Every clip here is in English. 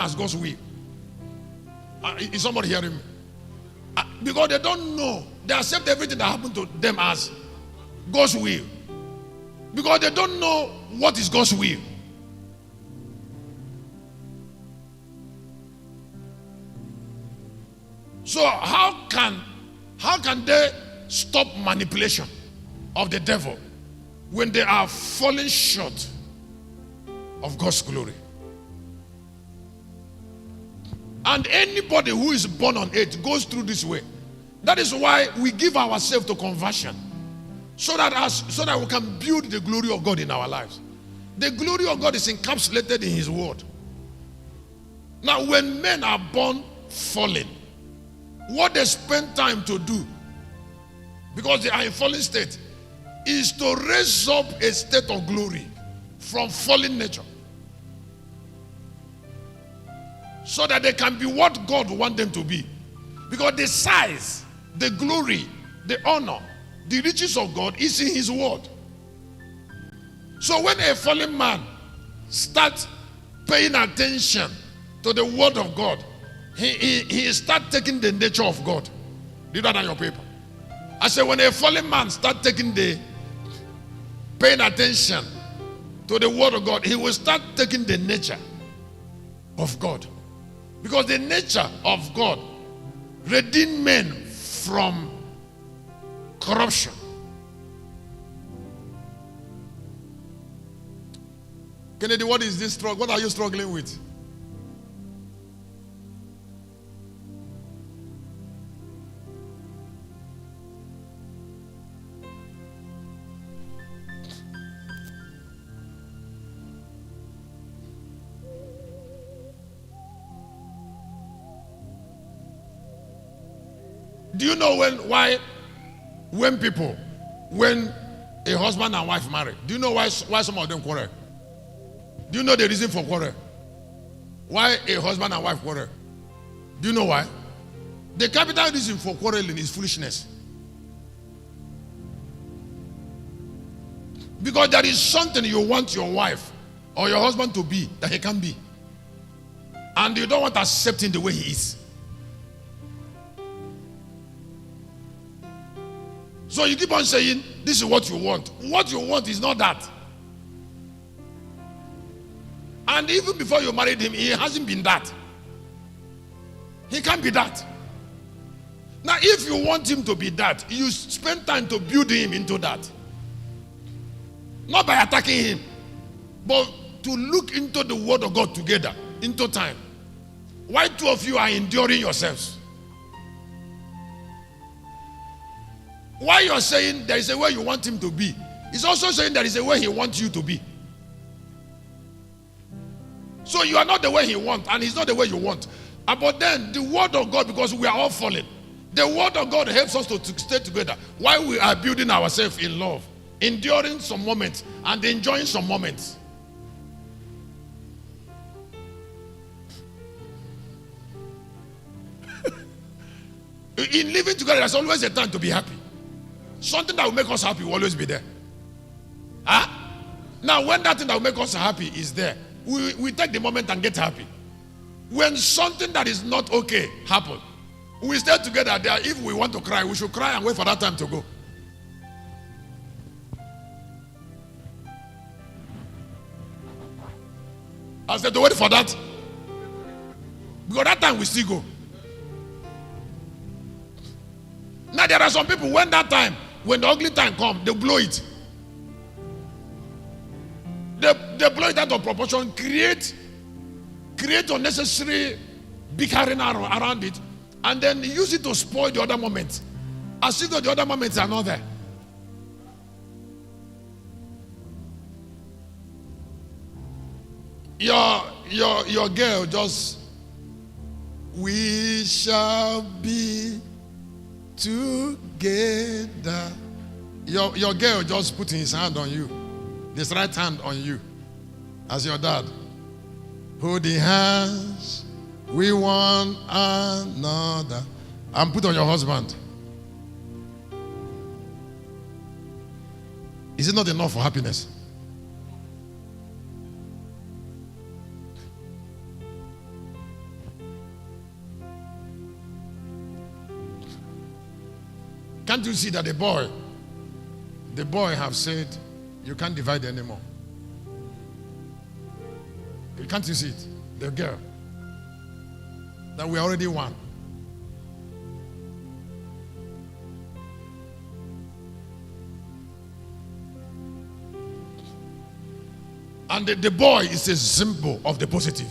as God's will. Is somebody hearing me? Because they don't know. They accept everything that happened to them as God's will. Because they don't know what is God's will. So how can they stop manipulation of the devil when they are falling short of God's glory? And anybody who is born on earth goes through this way. That is why we give ourselves to conversion, so that we can build the glory of God in our lives. The glory of God is encapsulated in His word. Now, when men are born fallen, what they spend time to do, because they are in fallen state, is to raise up a state of glory from fallen nature, so that they can be what God wants them to be. Because the size, the glory, the honor, the riches of God is in His word. So when a fallen man starts paying attention to the word of God, he starts taking the nature of God. Read that on your paper. I said, when a fallen man starts paying attention to the word of God, he will start taking the nature of God. Because the nature of God redeemed men from corruption. Kennedy, what is this struggle? What are you struggling with? Do you know when a husband and wife marry, do you know why some of them quarrel? Do you know the reason for quarrel? Why a husband and wife quarrel? Do you know why? The capital reason for quarreling is foolishness. Because there is something you want your wife or your husband to be that he can't be. And you don't want to accept him the way he is. So you keep on saying, this is what you want. What you want is not that. And even before you married him, he hasn't been that. He can't be that. Now, if you want him to be that, you spend time to build him into that. Not by attacking him, but to look into the word of God together, into time. Why two of you are enduring yourselves? Why you're saying there is a way you want him to be, he's also saying there is a way he wants you to be. So you are not the way he wants, and he's not the way you want. But then the word of God, because we are all fallen, the word of God helps us to stay together while we are building ourselves in love, enduring some moments and enjoying some moments. In living together, there's always a time to be happy. Something that will make us happy will always be there. Now, when that thing that will make us happy is there, we take the moment and get happy. When something that is not okay happens, we stay together there. If we want to cry, we should cry and wait for that time to go. I said to wait for that, because that time we still go. Now there are some people, when the ugly time comes, they blow it. They blow it out of proportion, create unnecessary bickering around it, and then use it to spoil the other moments, as if the other moments are not there. Your girl just, we shall be together. Your girl just putting his hand on you, this right hand on you, as your dad. Holding hands, we one another. And put on your husband. Is it not enough for happiness? Can't you see that the boy have said, you can't divide anymore? Can't you see it? The girl. That we are already one. And the boy is a symbol of the positive.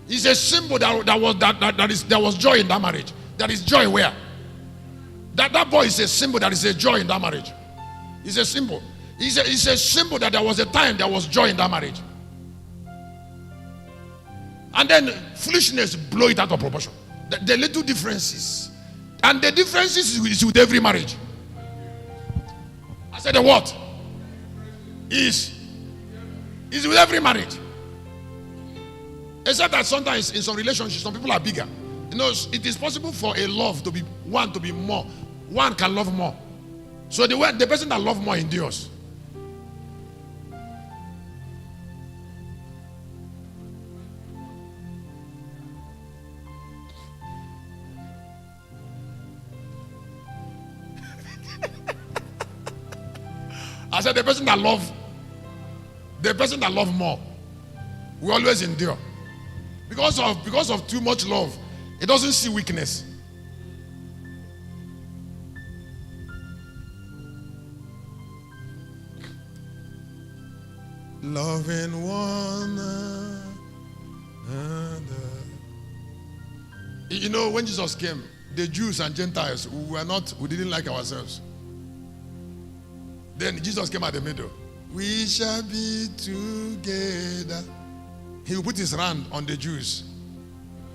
It's a symbol there was joy in that marriage. There is joy where? That boy is a symbol that is a joy in that marriage. It's a symbol. It's a symbol that there was a time there was joy in that marriage. And then foolishness blow it out of proportion. The little differences. And the differences is with every marriage. I said the what? Is with every marriage. Except that sometimes in some relationships, some people are bigger. You know, it is possible for a love to be more. One can love more. So the person that loves more endures. I said the person that love more will always endure. Because of too much love, it doesn't see weakness. Loving one another. You know, when Jesus came, the Jews and Gentiles we didn't like ourselves. Then Jesus came at the middle. We shall be together. He will put his hand on the Jews,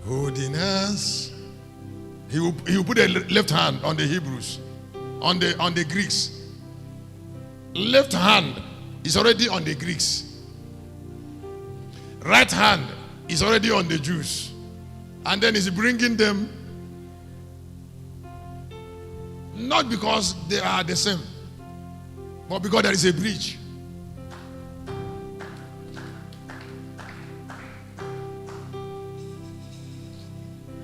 holding us. He will put a left hand on the Hebrews, on the Greeks. Left hand is already on the Greeks. Right hand is already on the Jews. And then he's bringing them, not because they are the same, but because there is a bridge.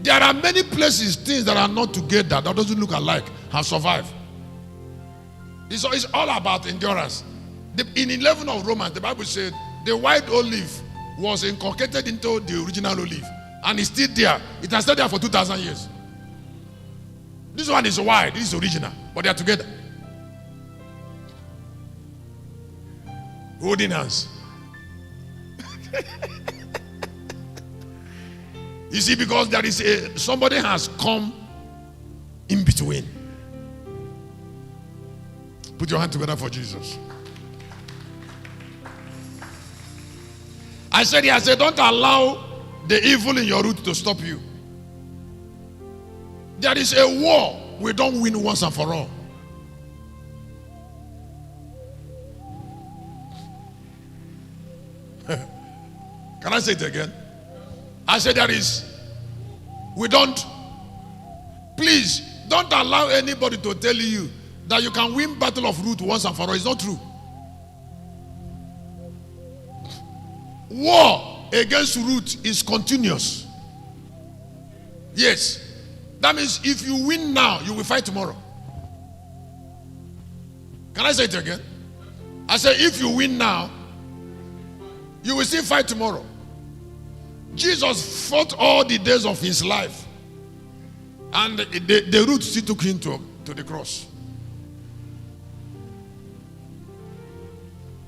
There are many places, things that are not together, that doesn't look alike, have survived. It's all about endurance. In 11 of Romans, the Bible said the white olive was inculcated into the original olive. And it's still there. It has stayed there for 2,000 years. This one is white, this is original, but they are together. Holding hands. You see, because there is somebody has come in between. Put your hand together for Jesus. I said, don't allow the evil in your root to stop you. There is a war we don't win once and for all. Can I say it again? I said please don't allow anybody to tell you that you can win battle of root once and for all. It's not true. War against root is continuous. Yes. That means if you win now, you will fight tomorrow. Can I say it again? I said if you win now, you will still fight tomorrow. Jesus fought all the days of his life, and the root still took him to the cross.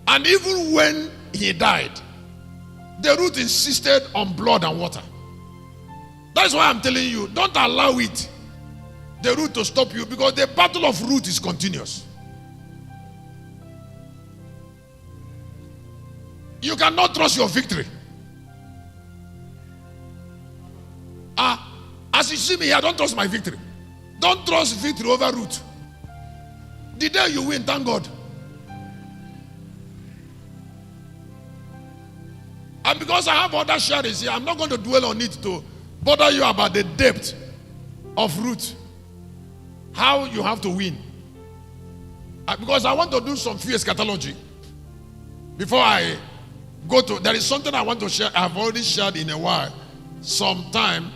And even when he died, the root insisted on blood and water. That's why I'm telling you, don't allow the root to stop you, because the battle of root is continuous. You cannot trust your victory. As you see me here, don't trust my victory. Don't trust victory over root. The day you win, thank God. And because I have other shares here, I'm not going to dwell on it to bother you about the depth of root. How you have to win. Because I want to do some few eschatology before I go to. There is something I want to share. I've already shared in a while. Some time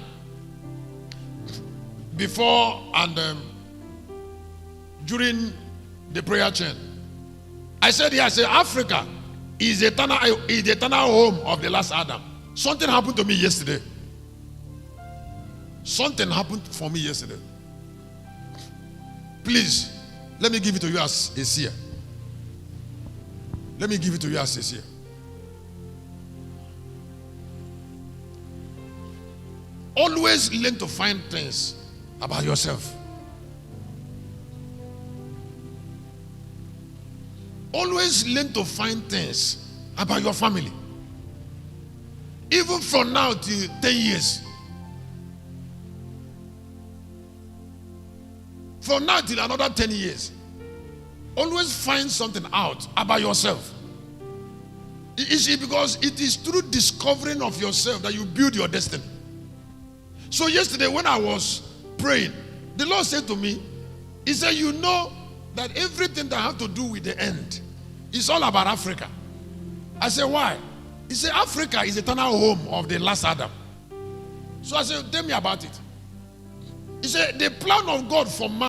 before, and during the prayer chain. I said, yeah, I said, Africa is the eternal home of the last Adam. Something happened to me yesterday. Something happened for me yesterday. Please, let me give it to you as a seer. Let me give it to you as a seer. Always learn to find things about yourself. Always learn to find things about your family. Even from now till 10 years. From now till another 10 years. Always find something out about yourself. You see, because it is through discovering of yourself that you build your destiny. So yesterday when I was praying, the Lord said to me, He said, you know that everything that has to do with the end is all about Africa. I said, why? He said, Africa is the eternal home of the last Adam. So I said, tell me about it. He said, the plan of God for man